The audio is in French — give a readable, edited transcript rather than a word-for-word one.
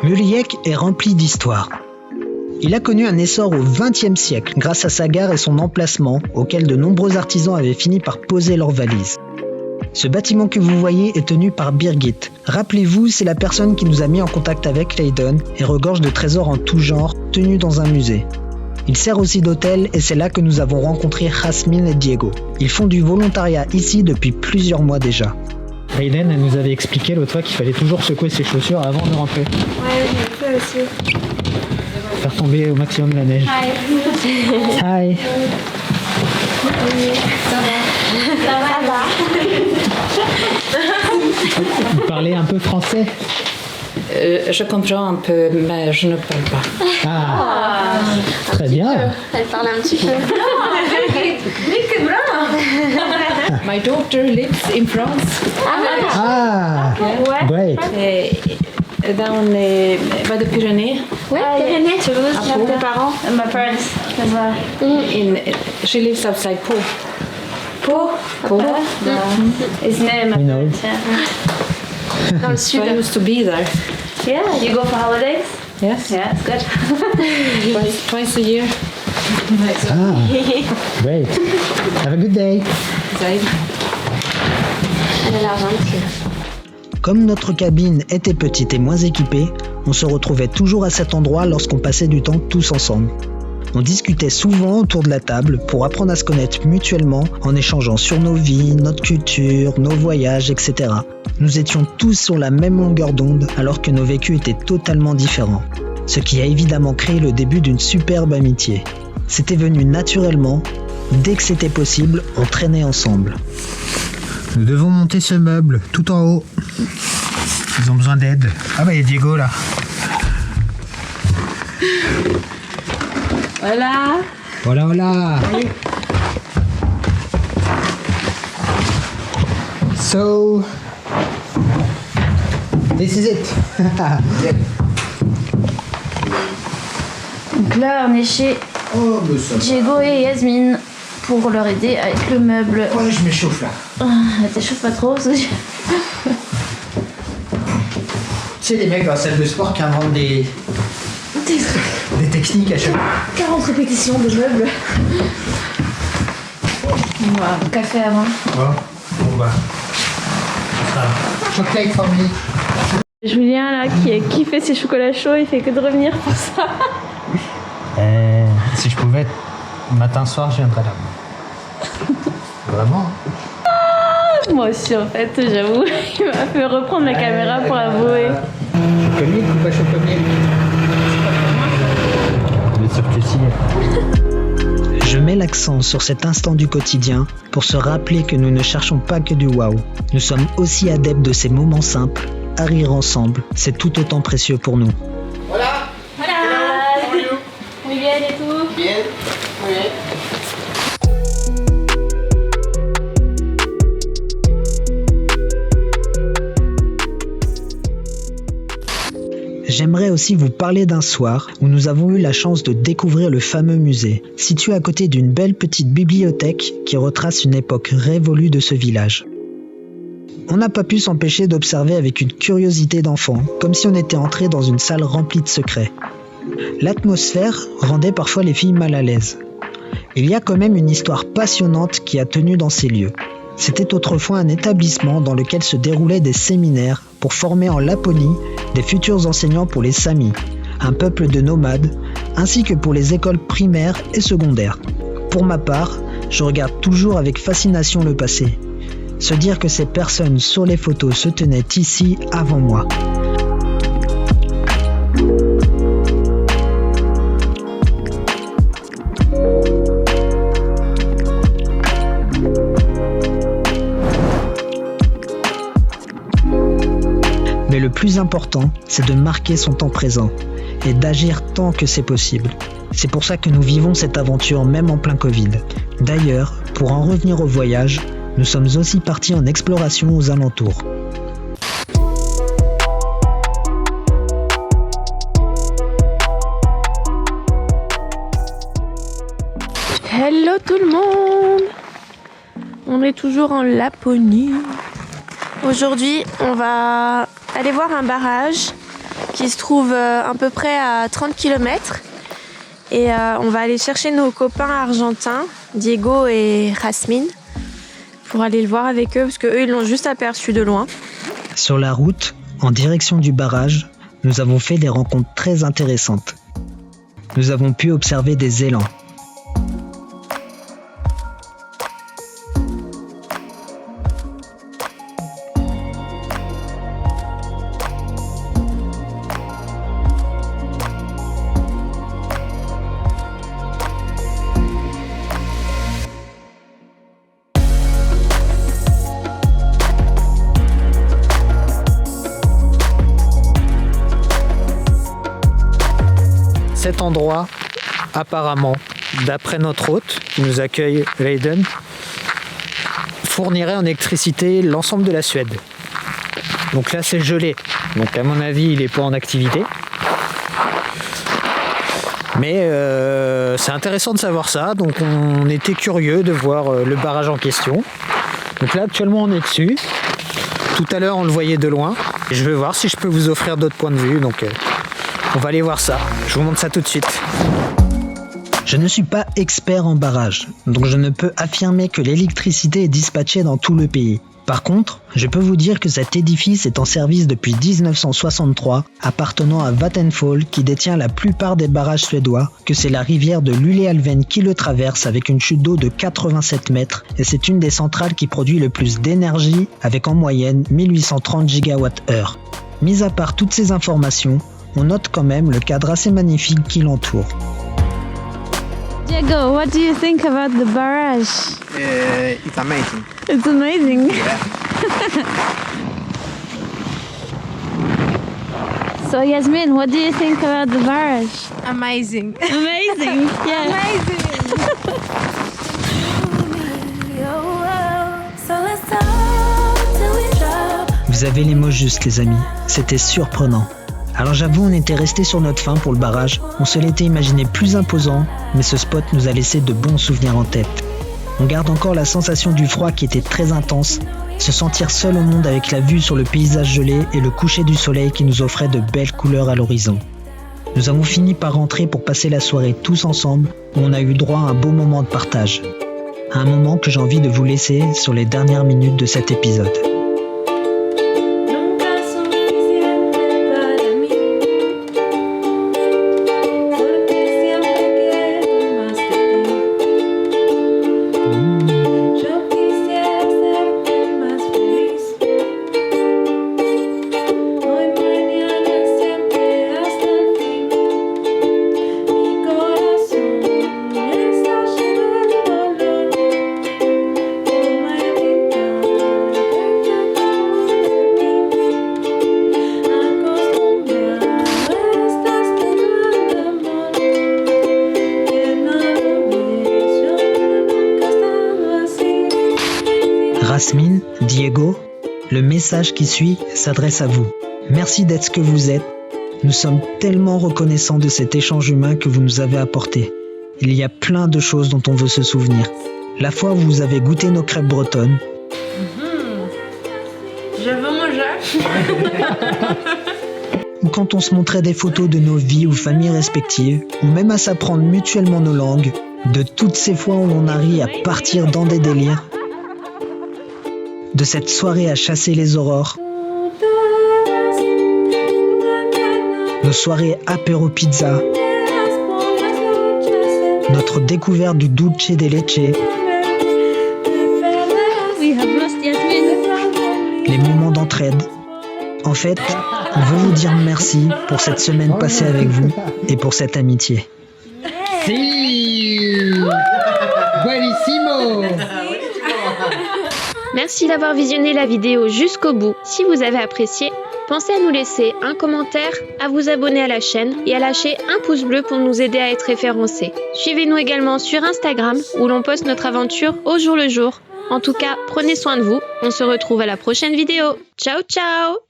Muriek est rempli d'histoire. Il a connu un essor au XXe siècle grâce à sa gare et son emplacement auquel de nombreux artisans avaient fini par poser leurs valises. Ce bâtiment que vous voyez est tenu par Birgit. Rappelez-vous, c'est la personne qui nous a mis en contact avec Leiden et regorge de trésors en tout genre tenus dans un musée. Il sert aussi d'hôtel et c'est là que nous avons rencontré Jasmine et Diego. Ils font du volontariat ici depuis plusieurs mois déjà. Leiden, elle nous avait expliqué l'autre fois qu'il fallait toujours secouer ses chaussures avant de rentrer. Ouais, j'ai fait aussi. Faire tomber au maximum la neige. Hi. Hi. Ça va. Vous parlez un peu français? Je comprends un peu, mais je ne parle pas. Ah, très bien. Elle parle un petit peu. My daughter lives in France. Ah, great. Down by the Pyrénées. Ouais, Pyrénées, tu veux aussi tes parents? My parents as well. She lives outside Pau. Pau. It's near my We know. parents. Yeah. Dans le So sud. I used to be there. Yeah, you go for holidays? Yes. Yeah, it's good. Twice a year. Ah, great. Have a good day. Elle a l'air gentille. Comme notre cabine était petite et moins équipée, on se retrouvait toujours à cet endroit lorsqu'on passait du temps tous ensemble. On discutait souvent autour de la table pour apprendre à se connaître mutuellement en échangeant sur nos vies, notre culture, nos voyages, etc. Nous étions tous sur la même longueur d'onde alors que nos vécus étaient totalement différents. Ce qui a évidemment créé le début d'une superbe amitié. C'était venu naturellement. Dès que c'était possible, on traînait ensemble. Nous devons monter ce meuble, tout en haut. Ils ont besoin d'aide. Ah bah il y a Diego là. Voilà. Voilà. So, this is it. Donc là, on est chez Diego et Yasmine pour leur aider avec le meuble. Ouais, je m'échauffe là. T'échauffes pas trop parce que... Tu sais, les mecs dans la salle de sport qui inventent des techniques à chaque fois. 40 répétitions de meubles. Voilà, café avant. Bon bah. Chocolate for me. Julien là qui fait ses chocolats chauds, il fait que de revenir pour ça. Si je pouvais, matin soir, je viendrais là. Vraiment. Moi aussi en fait, j'avoue. Il m'a fait reprendre la caméra pour avouer. Chocomilk ou pas chocomilk? Bien sûr que si. Je mets l'accent sur cet instant du quotidien pour se rappeler que nous ne cherchons pas que du waouh. Nous sommes aussi adeptes de ces moments simples. À rire ensemble, c'est tout autant précieux pour nous. Voilà. Oui, bien et tout. Bien. Oui. J'aimerais aussi vous parler d'un soir où nous avons eu la chance de découvrir le fameux musée, situé à côté d'une belle petite bibliothèque qui retrace une époque révolue de ce village. On n'a pas pu s'empêcher d'observer avec une curiosité d'enfant, comme si on était entré dans une salle remplie de secrets. L'atmosphère rendait parfois les filles mal à l'aise. Il y a quand même une histoire passionnante qui a tenu dans ces lieux. C'était autrefois un établissement dans lequel se déroulaient des séminaires pour former en Laponie des futurs enseignants pour les Samis, un peuple de nomades, ainsi que pour les écoles primaires et secondaires. Pour ma part, je regarde toujours avec fascination le passé. Se dire que ces personnes sur les photos se tenaient ici avant moi. Mais le plus important, c'est de marquer son temps présent et d'agir tant que c'est possible. C'est pour ça que nous vivons cette aventure même en plein Covid. D'ailleurs, pour en revenir au voyage, nous sommes aussi partis en exploration aux alentours. Hello tout le monde. On est toujours en Laponie. Aujourd'hui, on va aller voir un barrage qui se trouve à peu près à 30 km. Et on va aller chercher nos copains argentins, Diego et Jasmine, pour aller le voir avec eux, parce qu'eux, ils l'ont juste aperçu de loin. Sur la route, en direction du barrage, nous avons fait des rencontres très intéressantes. Nous avons pu observer des élans. Cet endroit, apparemment, d'après notre hôte qui nous accueille, Leiden, fournirait en électricité l'ensemble de la Suède. Donc là, c'est gelé. Donc à mon avis, il n'est pas en activité. Mais c'est intéressant de savoir ça. Donc on était curieux de voir le barrage en question. Donc là, actuellement, on est dessus. Tout à l'heure, on le voyait de loin. Et je vais voir si je peux vous offrir d'autres points de vue. Donc on va aller voir ça. Je vous montre ça tout de suite. Je ne suis pas expert en barrage, donc je ne peux affirmer que l'électricité est dispatchée dans tout le pays. Par contre, je peux vous dire que cet édifice est en service depuis 1963, appartenant à Vattenfall qui détient la plupart des barrages suédois, que c'est la rivière de Luleälven qui le traverse avec une chute d'eau de 87 mètres et c'est une des centrales qui produit le plus d'énergie avec en moyenne 1830 GWh. Mis à part toutes ces informations, on note quand même le cadre assez magnifique qui l'entoure. Diego, what do you think about the barrage? It's amazing. It's amazing. Yeah. So Yasmin, what do you think about the barrage? Amazing. Amazing. Yeah. Vous avez les mots justes les amis, c'était surprenant. Alors j'avoue, on était resté sur notre faim pour le barrage, on se l'était imaginé plus imposant, mais ce spot nous a laissé de bons souvenirs en tête. On garde encore la sensation du froid qui était très intense, se sentir seul au monde avec la vue sur le paysage gelé et le coucher du soleil qui nous offrait de belles couleurs à l'horizon. Nous avons fini par rentrer pour passer la soirée tous ensemble, où on a eu droit à un beau moment de partage. Un moment que j'ai envie de vous laisser sur les dernières minutes de cet épisode. Jasmine, Diego, le message qui suit s'adresse à vous. Merci d'être ce que vous êtes. Nous sommes tellement reconnaissants de cet échange humain que vous nous avez apporté. Il y a plein de choses dont on veut se souvenir. La fois où vous avez goûté nos crêpes bretonnes. Je veux manger. Ou quand on se montrait des photos de nos vies ou familles respectives, ou même à s'apprendre mutuellement nos langues, de toutes ces fois où on a ri à partir dans des délires, de cette soirée à chasser les aurores, nos soirées apéro pizza, notre découverte du dulce de leche, les moments d'entraide. En fait, on veut vous dire merci pour cette semaine passée avec vous et pour cette amitié. Si Buonissimo. Merci d'avoir visionné la vidéo jusqu'au bout. Si vous avez apprécié, pensez à nous laisser un commentaire, à vous abonner à la chaîne et à lâcher un pouce bleu pour nous aider à être référencés. Suivez-nous également sur Instagram où l'on poste notre aventure au jour le jour. En tout cas, prenez soin de vous. On se retrouve à la prochaine vidéo. Ciao ciao!